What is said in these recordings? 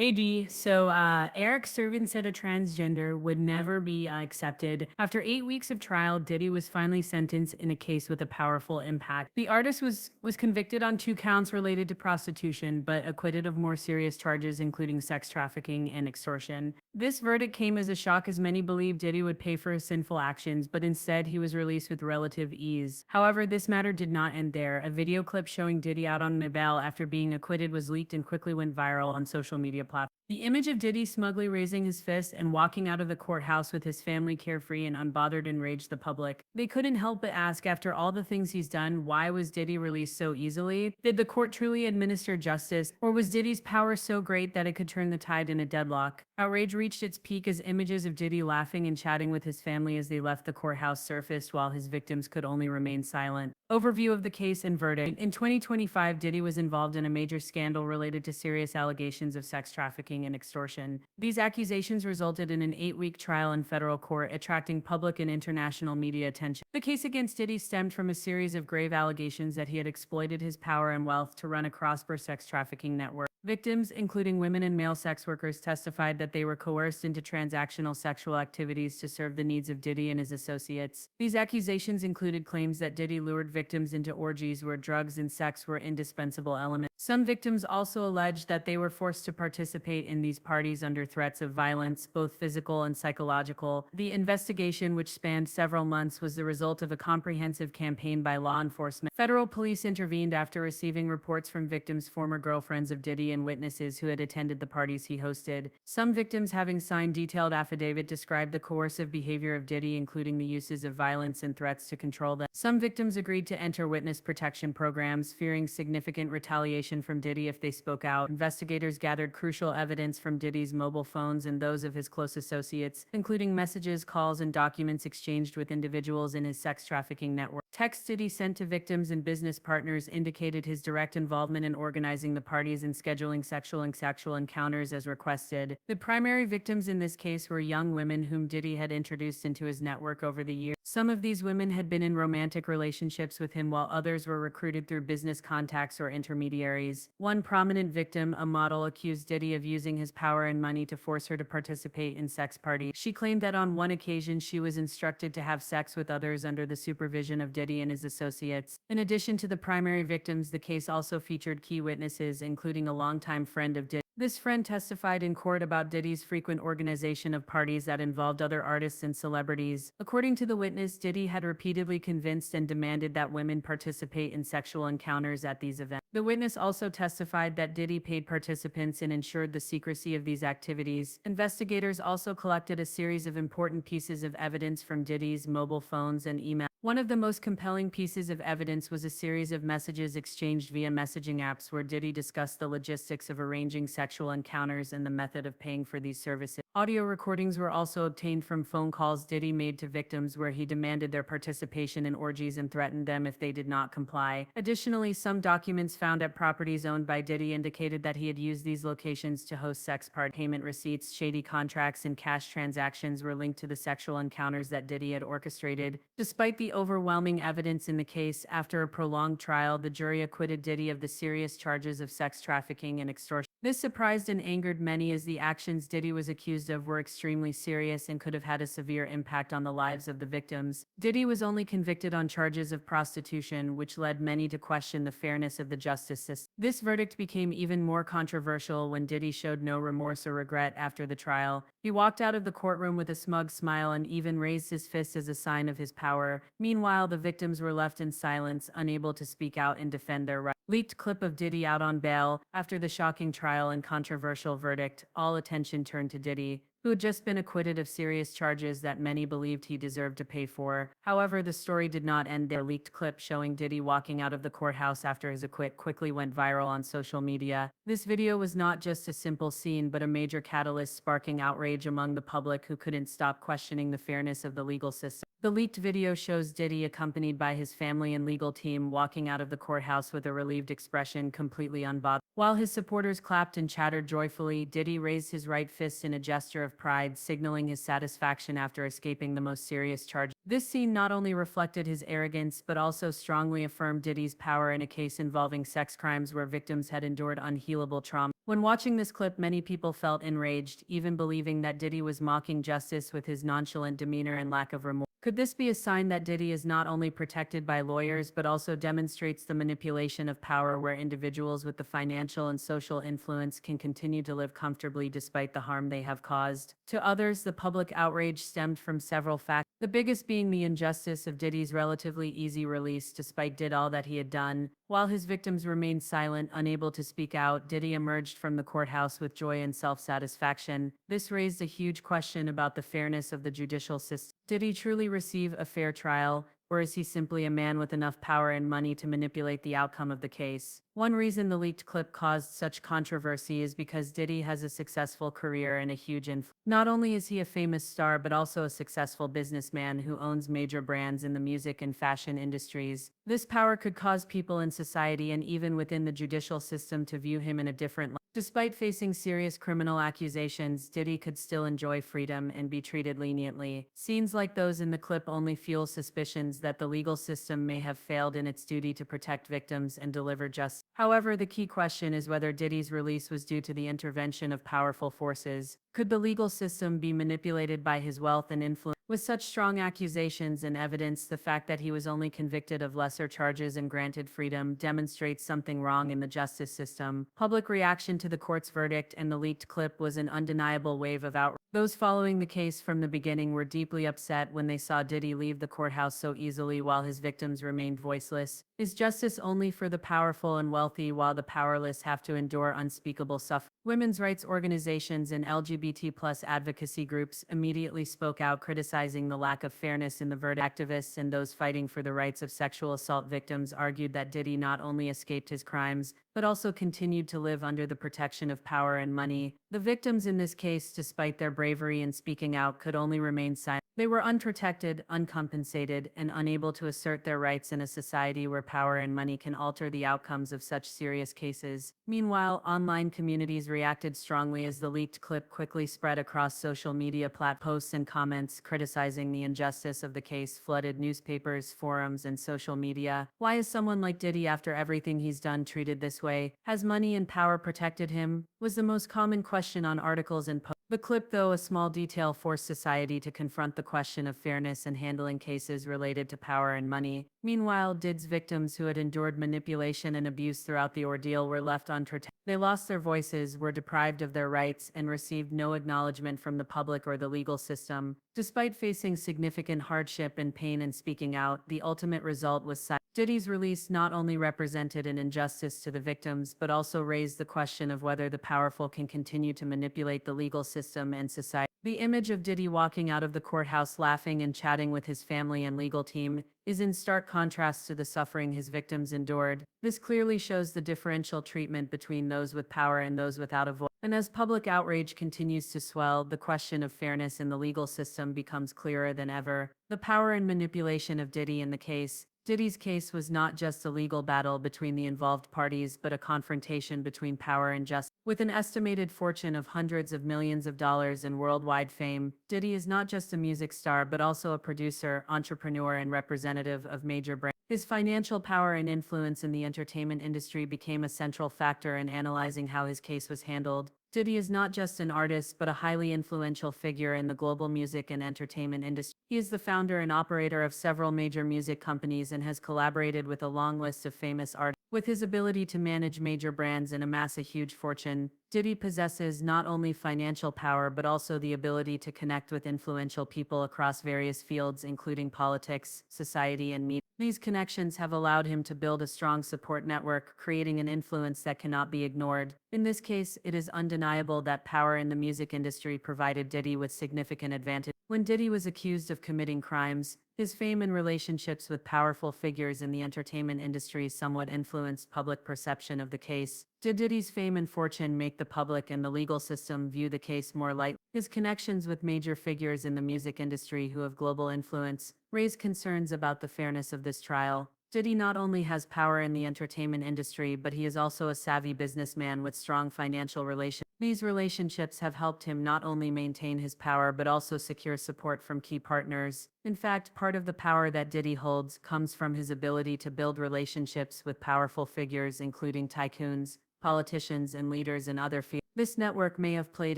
Eric Servin said a transgender would never be accepted. After 8 weeks of trial, Diddy was finally sentenced in a case with a powerful impact. The artist was convicted on 2 counts related to prostitution, but acquitted of more serious charges, including sex trafficking and extortion. This verdict came as a shock, as many believed Diddy would pay for his sinful actions, but instead he was released with relative ease. However, this matter did not end there. A video clip showing Diddy out on bail after being acquitted was leaked and quickly went viral on social media platforms. The image of Diddy smugly raising his fist and walking out of the courthouse with his family carefree and unbothered enraged the public. They couldn't help but ask, after all the things he's done, why was Diddy released so easily? Did the court truly administer justice, or was Diddy's power so great that it could turn the tide in a deadlock? Outrage reached its peak as images of Diddy laughing and chatting with his family as they left the courthouse surfaced, while his victims could only remain silent. Overview of the case and verdict. In 2025, Diddy was involved in a major scandal related to serious allegations of sex trafficking and extortion. These accusations resulted in an 8-week trial in federal court, attracting public and international media attention. The case against Diddy stemmed from a series of grave allegations that he had exploited his power and wealth to run a cross-border sex trafficking network. Victims, including women and male sex workers, testified that they were coerced into transactional sexual activities to serve the needs of Diddy and his associates. These accusations included claims that Diddy lured victims into orgies where drugs and sex were indispensable elements. Some victims also alleged that they were forced to participate in these parties under threats of violence, both physical and psychological. The investigation, which spanned several months, was the result of a comprehensive campaign by law enforcement. Federal police intervened after receiving reports from victims' former girlfriends of Diddy and witnesses who had attended the parties he hosted. Some victims, having signed detailed affidavit, described the coercive behavior of Diddy, including the uses of violence and threats to control them. Some victims agreed to enter witness protection programs, fearing significant retaliation from Diddy if they spoke out. Investigators gathered crucial evidence from Diddy's mobile phones and those of his close associates, including messages, calls, and documents exchanged with individuals in his sex trafficking network. Texts Diddy sent to victims and business partners indicated his direct involvement in organizing the parties and scheduling sexual encounters as requested. The primary victims in this case were young women whom Diddy had introduced into his network over the years. Some of these women had been in romantic relationships with him, while others were recruited through business contacts or intermediaries. One prominent victim, a model, accused Diddy of using his power and money to force her to participate in sex parties. She claimed that on one occasion she was instructed to have sex with others under the supervision of Diddy and his associates. In addition to the primary victims, the case also featured key witnesses, including a longtime friend of Diddy. This friend testified in court about Diddy's frequent organization of parties that involved other artists and celebrities. According to the witness, Diddy had repeatedly convinced and demanded that women participate in sexual encounters at these events. The witness also testified that Diddy paid participants and ensured the secrecy of these activities. Investigators also collected a series of important pieces of evidence from Diddy's mobile phones and email. One of the most compelling pieces of evidence was a series of messages exchanged via messaging apps where Diddy discussed the logistics of arranging sexual encounters and the method of paying for these services. Audio recordings were also obtained from phone calls Diddy made to victims where he demanded their participation in orgies and threatened them if they did not comply. Additionally, some documents found at properties owned by Diddy indicated that he had used these locations to host sex parties. Payment receipts, shady contracts, and cash transactions were linked to the sexual encounters that Diddy had orchestrated. Despite the overwhelming evidence in the case, after a prolonged trial, the jury acquitted Diddy of the serious charges of sex trafficking and extortion. This surprised and angered many, as the actions Diddy was accused of were extremely serious and could have had a severe impact on the lives of the victims. Diddy was only convicted on charges of prostitution, which led many to question the fairness of the justice system. This verdict became even more controversial when Diddy showed no remorse or regret after the trial. He walked out of the courtroom with a smug smile and even raised his fist as a sign of his power. Meanwhile, the victims were left in silence, unable to speak out and defend their rights. Leaked clip of Diddy out on bail. After the shocking trial and controversial verdict, all attention turned to Diddy, who had just been acquitted of serious charges that many believed he deserved to pay for. However, the story did not end there. A leaked clip showing Diddy walking out of the courthouse after his acquittal quickly went viral on social media. This video was not just a simple scene, but a major catalyst, sparking outrage among the public who couldn't stop questioning the fairness of the legal system. The leaked video shows Diddy accompanied by his family and legal team walking out of the courthouse with a relieved expression, completely unbothered. While his supporters clapped and chattered joyfully, Diddy raised his right fist in a gesture of pride, signaling his satisfaction after escaping the most serious charge. This scene not only reflected his arrogance but also strongly affirmed Diddy's power in a case involving sex crimes where victims had endured unhealable trauma. When watching this clip, many people felt enraged, even believing that Diddy was mocking justice with his nonchalant demeanor and lack of remorse. Could this be a sign that Diddy is not only protected by lawyers but also demonstrates the manipulation of power where individuals with the financial and social influence can continue to live comfortably despite the harm they have caused? To others, the public outrage stemmed from several factors, the biggest being the injustice of Diddy's relatively easy release despite did all that he had done. While his victims remained silent, unable to speak out, Diddy emerged from the courthouse with joy and self-satisfaction. This raised a huge question about the fairness of the judicial system. Did he truly receive a fair trial, or is he simply a man with enough power and money to manipulate the outcome of the case? One reason the leaked clip caused such controversy is because Diddy has a successful career and a huge influence. Not only is he a famous star but also a successful businessman who owns major brands in the music and fashion industries. This power could cause people in society and even within the judicial system to view him in a different light. Despite facing serious criminal accusations, Diddy could still enjoy freedom and be treated leniently. Scenes like those in the clip only fuel suspicions that the legal system may have failed in its duty to protect victims and deliver justice. However, the key question is whether Diddy's release was due to the intervention of powerful forces. Could the legal system be manipulated by his wealth and influence? With such strong accusations and evidence, the fact that he was only convicted of lesser charges and granted freedom demonstrates something wrong in the justice system. Public reaction to the court's verdict and the leaked clip was an undeniable wave of outrage. Those following the case from the beginning were deeply upset when they saw Diddy leave the courthouse so easily while his victims remained voiceless. Is justice only for the powerful and wealthy while the powerless have to endure unspeakable suffering? Women's rights organizations and LGBT+ advocacy groups immediately spoke out, criticizing the lack of fairness in the verdict. Activists and those fighting for the rights of sexual assault victims argued that Diddy not only escaped his crimes, but also continued to live under the protection of power and money. The victims in this case, despite their bravery in speaking out, could only remain silent. They were unprotected, uncompensated, and unable to assert their rights in a society where power and money can alter the outcomes of such serious cases. Meanwhile, online communities reacted strongly as the leaked clip quickly spread across social media posts and comments criticizing the injustice of the case flooded newspapers, forums, and social media. Why is someone like Diddy, after everything he's done, treated this way? Has money and power protected him? Was the most common question on articles and posts. The clip, though a small detail, forced society to confront the question of fairness and handling cases related to power and money. Meanwhile, DIDDY'S victims who had endured manipulation and abuse throughout the ordeal were left unprotected. They lost their voices, were deprived of their rights, and received no acknowledgement from the public or the legal system. Despite facing significant hardship and pain in speaking out, the ultimate result was silence. Diddy's release not only represented an injustice to the victims, but also raised the question of whether the powerful can continue to manipulate the legal system and society. The image of Diddy walking out of the courthouse laughing and chatting with his family and legal team is in stark contrast to the suffering his victims endured. This clearly shows the differential treatment between those with power and those without a voice. And as public outrage continues to swell, the question of fairness in the legal system becomes clearer than ever. The power and manipulation of Diddy in the case. Diddy's case was not just a legal battle between the involved parties, but a confrontation between power and justice. With an estimated fortune of hundreds of millions of dollars and worldwide fame, Diddy is not just a music star but also a producer, entrepreneur, and representative of major brands. His financial power and influence in the entertainment industry became a central factor in analyzing how his case was handled. Diddy is not just an artist but a highly influential figure in the global music and entertainment industry. He is the founder and operator of several major music companies and has collaborated with a long list of famous artists. With his ability to manage major brands and amass a huge fortune, Diddy possesses not only financial power but also the ability to connect with influential people across various fields, including politics, society, and media. These connections have allowed him to build a strong support network, creating an influence that cannot be ignored. In this case, it is undeniable that power in the music industry provided Diddy with significant advantage. When Diddy was accused of committing crimes, His fame and relationships with powerful figures in the entertainment industry somewhat influenced public perception of the case. Did Diddy's fame and fortune make the public and the legal system view the case more lightly? His connections with major figures in the music industry who have global influence raise concerns about the fairness of this trial. Diddy not only has power in the entertainment industry, but he is also a savvy businessman with strong financial relations. These relationships have helped him not only maintain his power but also secure support from key partners. In fact, part of the power that Diddy holds comes from his ability to build relationships with powerful figures, including tycoons, politicians, and leaders in other fields. This network may have played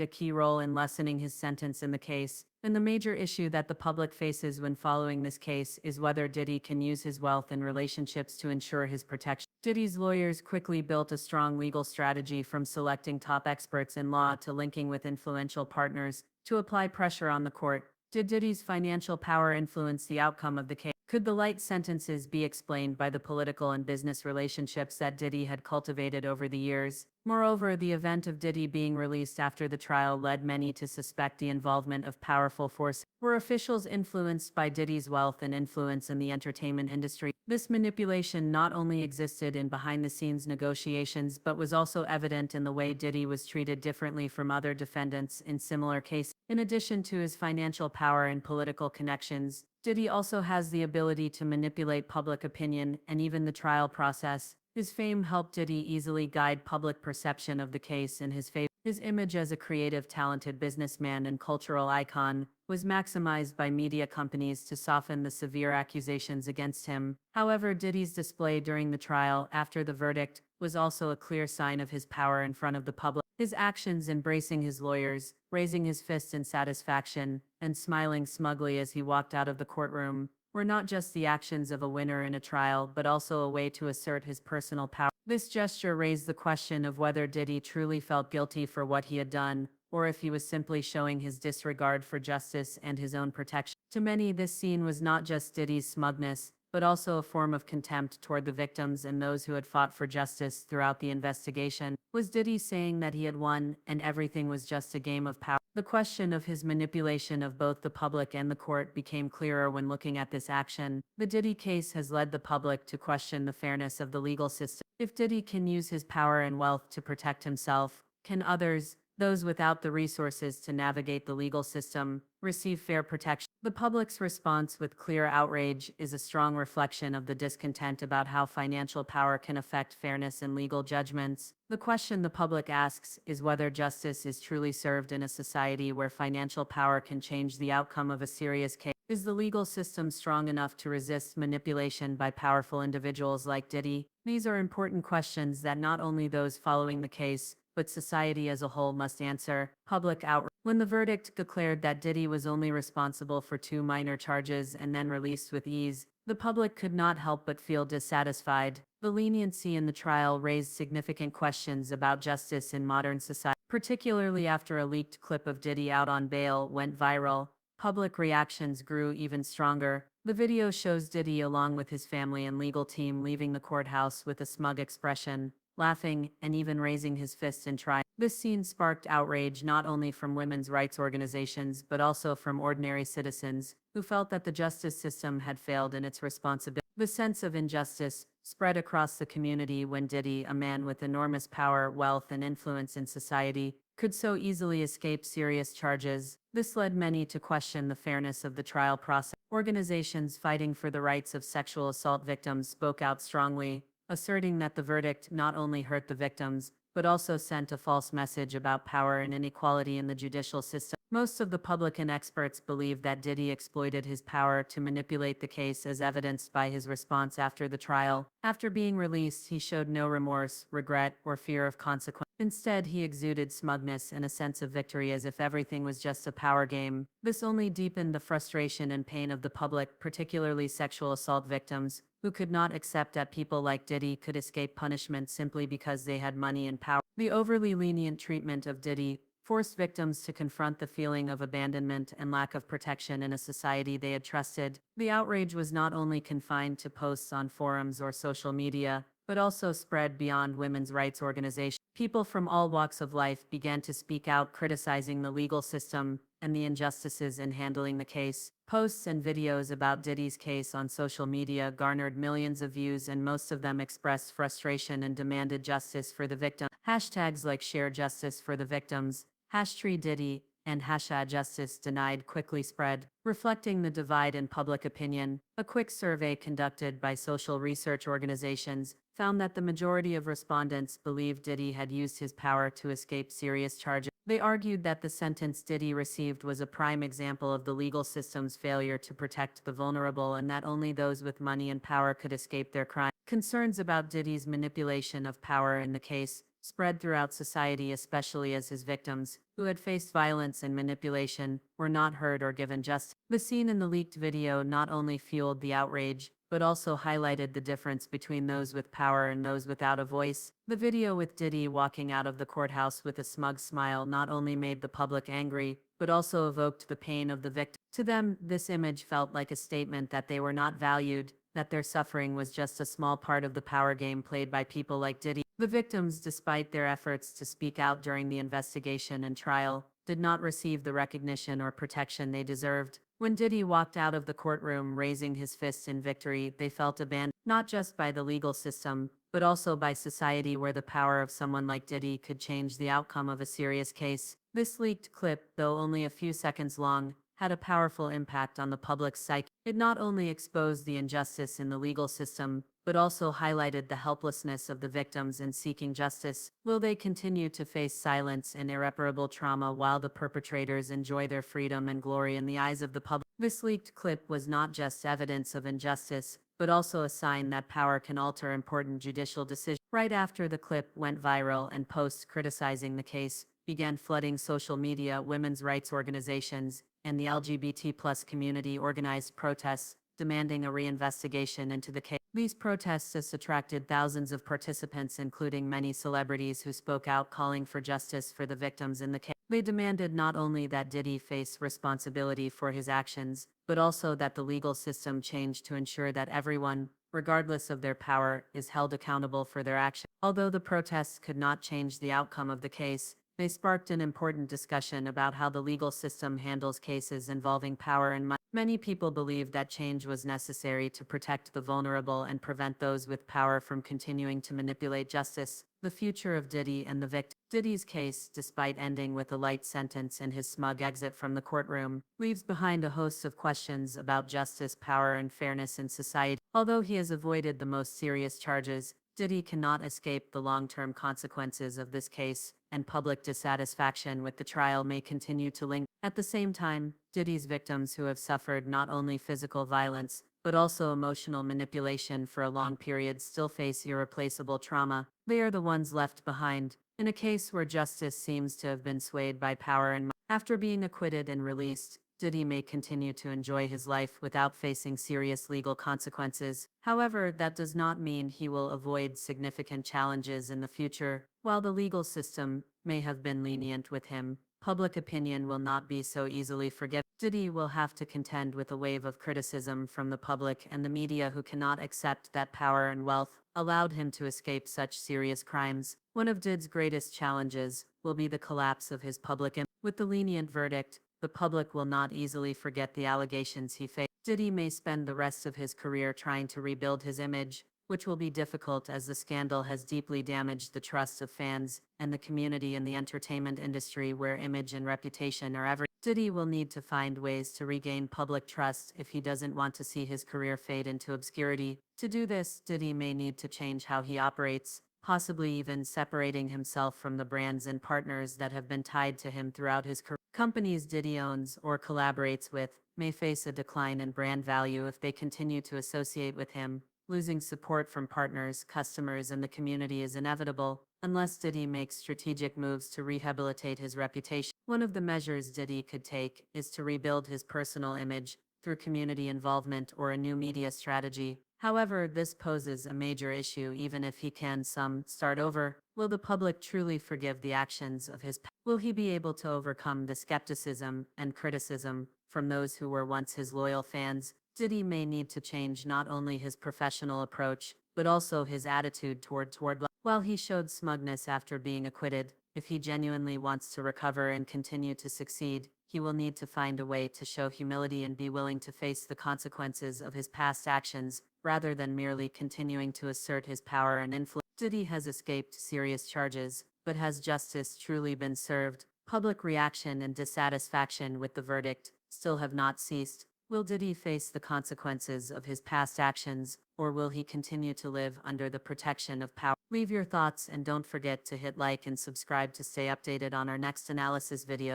a key role in lessening his sentence in the case. And the major issue that the public faces when following this case is whether Diddy can use his wealth and relationships to ensure his protection. Diddy's lawyers quickly built a strong legal strategy, from selecting top experts in law to linking with influential partners to apply pressure on the court. Did Diddy's financial power influence the outcome of the case? Could the light sentences be explained by the political and business relationships that Diddy had cultivated over the years? Moreover, the event of Diddy being released after the trial led many to suspect the involvement of powerful forces. Were officials influenced by Diddy's wealth and influence in the entertainment industry? This manipulation not only existed in behind-the-scenes negotiations but was also evident in the way Diddy was treated differently from other defendants in similar cases. In addition to his financial power and political connections, Diddy also has the ability to manipulate public opinion and even the trial process. His fame helped Diddy easily guide public perception of the case in his favor. His image as a creative, talented businessman and cultural icon was maximized by media companies to soften the severe accusations against him. However, Diddy's display during the trial after the verdict was also a clear sign of his power in front of the public. His actions, embracing his lawyers, raising his fist in satisfaction, and smiling smugly as he walked out of the courtroom, were not just the actions of a winner in a trial but also a way to assert his personal power. This gesture raised the question of whether Diddy truly felt guilty for what he had done, or if he was simply showing his disregard for justice and his own protection. To many, this scene was not just Diddy's smugness, but also a form of contempt toward the victims and those who had fought for justice throughout the investigation. Was Diddy saying that he had won and everything was just a game of power? The question of his manipulation of both the public and the court became clearer when looking at this action. The Diddy case has led the public to question the fairness of the legal system. If Diddy can use his power and wealth to protect himself, can others, those without the resources to navigate the legal system, receive fair protection? The public's response with clear outrage is a strong reflection of the discontent about how financial power can affect fairness in legal judgments. The question the public asks is whether justice is truly served in a society where financial power can change the outcome of a serious case. Is the legal system strong enough to resist manipulation by powerful individuals like Diddy? These are important questions that not only those following the case, but society as a whole must answer. Public outrage. When the verdict declared that Diddy was only responsible for 2 minor charges and then released with ease, the public could not help but feel dissatisfied. The leniency in the trial raised significant questions about justice in modern society, particularly after a leaked clip of Diddy out on bail went viral. Public reactions grew even stronger. The video shows Diddy along with his family and legal team leaving the courthouse with a smug expression, laughing, and even raising his fists in triumph. This scene sparked outrage not only from women's rights organizations but also from ordinary citizens who felt that the justice system had failed in its responsibility. The sense of injustice spread across the community when Diddy, a man with enormous power, wealth, and influence in society, could so easily escape serious charges. This led many to question the fairness of the trial process. Organizations fighting for the rights of sexual assault victims spoke out strongly, asserting that the verdict not only hurt the victims, but also sent a false message about power and inequality in the judicial system. Most of the public and experts believe that Diddy exploited his power to manipulate the case, as evidenced by his response after the trial. After being released, he showed no remorse, regret, or fear of consequence. Instead, he exuded smugness and a sense of victory, as if everything was just a power game. This only deepened the frustration and pain of the public, particularly sexual assault victims, who could not accept that people like Diddy could escape punishment simply because they had money and power. The overly lenient treatment of Diddy forced victims to confront the feeling of abandonment and lack of protection in a society they had trusted. The outrage was not only confined to posts on forums or social media, but also spread beyond women's rights organizations. People from all walks of life began to speak out, criticizing the legal system and the injustices in handling the case. Posts and videos about Diddy's case on social media garnered millions of views, and most of them expressed frustration and demanded justice for the victim. Hashtags like Share Justice for the Victims, #Diddy, and #Justice Denied quickly spread, reflecting the divide in public opinion. A quick survey conducted by social research organizations found that the majority of respondents believed Diddy had used his power to escape serious charges. They argued that the sentence Diddy received was a prime example of the legal system's failure to protect the vulnerable, and that only those with money and power could escape their crime. Concerns about Diddy's manipulation of power in the case spread throughout society, especially as his victims, who had faced violence and manipulation, were not heard or given justice. The scene in the leaked video not only fueled the outrage, but also highlighted the difference between those with power and those without a voice. The video with Diddy walking out of the courthouse with a smug smile not only made the public angry, but also evoked the pain of the victim. To them, this image felt like a statement that they were not valued, that their suffering was just a small part of the power game played by people like Diddy. The victims, despite their efforts to speak out during the investigation and trial, did not receive the recognition or protection they deserved. When Diddy walked out of the courtroom raising his fists in victory, they felt abandoned, not just by the legal system, but also by society, where the power of someone like Diddy could change the outcome of a serious case. This leaked clip, though only a few seconds long, had a powerful impact on the public's psyche. It not only exposed the injustice in the legal system, but also highlighted the helplessness of the victims in seeking justice. Will they continue to face silence and irreparable trauma while the perpetrators enjoy their freedom and glory in the eyes of the public? This leaked clip was not just evidence of injustice, but also a sign that power can alter important judicial decisions. Right after the clip went viral and posts criticizing the case began flooding social media, women's rights organizations and the LGBT+ community organized protests demanding a reinvestigation into the case. These protests attracted thousands of participants, including many celebrities who spoke out calling for justice for the victims in the case. They demanded not only that Diddy face responsibility for his actions, but also that the legal system change to ensure that everyone, regardless of their power, is held accountable for their actions. Although the protests could not change the outcome of the case, they sparked an important discussion about how the legal system handles cases involving power and money. Many people believed that change was necessary to protect the vulnerable and prevent those with power from continuing to manipulate justice. The future of Diddy and the victim. Diddy's case, despite ending with a light sentence and his smug exit from the courtroom, leaves behind a host of questions about justice, power, and fairness in society. Although he has avoided the most serious charges, Diddy cannot escape the long-term consequences of this case, and public dissatisfaction with the trial may continue to linger. At the same time, Diddy's victims, who have suffered not only physical violence, but also emotional manipulation for a long period, still face irreplaceable trauma. They are the ones left behind, in a case where justice seems to have been swayed by power and money. After being acquitted and released, Diddy may continue to enjoy his life without facing serious legal consequences. However, that does not mean he will avoid significant challenges in the future. While the legal system may have been lenient with him, public opinion will not be so easily forgiven. Diddy will have to contend with a wave of criticism from the public and the media, who cannot accept that power and wealth allowed him to escape such serious crimes. One of Diddy's greatest challenges will be the collapse of his public image. With the lenient verdict, the public will not easily forget the allegations he faced. Diddy may spend the rest of his career trying to rebuild his image, which will be difficult as the scandal has deeply damaged the trust of fans and the community in the entertainment industry, where image and reputation are everything. Diddy will need to find ways to regain public trust if he doesn't want to see his career fade into obscurity. To do this, Diddy may need to change how he operates, possibly even separating himself from the brands and partners that have been tied to him throughout his career. Companies Diddy owns or collaborates with may face a decline in brand value if they continue to associate with him. Losing support from partners, customers, and the community is inevitable, unless Diddy makes strategic moves to rehabilitate his reputation. One of the measures Diddy could take is to rebuild his personal image through community involvement or a new media strategy. However, this poses a major issue. Even if he can start over, will the public truly forgive the actions of his past? Will he be able to overcome the skepticism and criticism from those who were once his loyal fans? Diddy may need to change not only his professional approach, but also his attitude toward life. While he showed smugness after being acquitted, if he genuinely wants to recover and continue to succeed, he will need to find a way to show humility and be willing to face the consequences of his past actions, rather than merely continuing to assert his power and influence. Diddy has escaped serious charges, but has justice truly been served? Public reaction and dissatisfaction with the verdict still have not ceased. Will Diddy face the consequences of his past actions, or will he continue to live under the protection of power? Leave your thoughts and don't forget to hit like and subscribe to stay updated on our next analysis video.